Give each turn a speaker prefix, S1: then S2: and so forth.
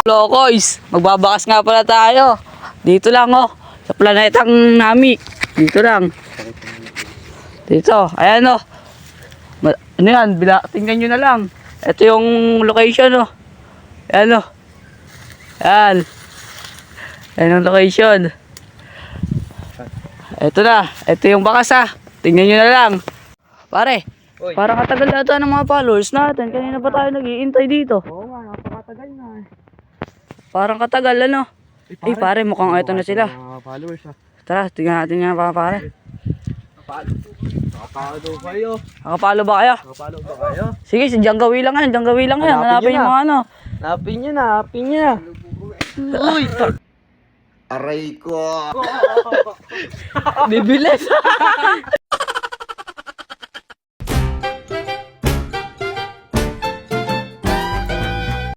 S1: Lokoys, magbabakas nga pala tayo. Dito lang oh, sa planetang Nami. Dito lang. Dito, ayan oh. Ano yan, tingnan nyo na lang. Ito yung location oh. Ayan oh. Ayan. Ayan ang location. Ito na, ito yung bakas ah. Tingnan nyo na lang. Pare,
S2: Oy.
S1: parang katagal na ito ng mga followers natin. Kanina pa tayo nag-iintay dito.
S2: Oo nga, napakatagal na eh.
S1: Parang katagal ano. Eh pare, mukhang ito na sila.
S2: Mga followers ah.
S1: Tara, tingnan natin nga pare.
S2: Nakapalo kayo.
S1: Nakapalo ba kayo?
S2: Nakapalo ba kayo?
S1: Sige, diyan gawi lang yan. Diyan gawi lang yan.
S2: Hanapin
S1: Hanapin yung
S2: nyo
S1: mga ano.
S2: Hanapin nyo na, hanapin nyo na. Uy!
S3: Aray ko!
S1: Bibilis.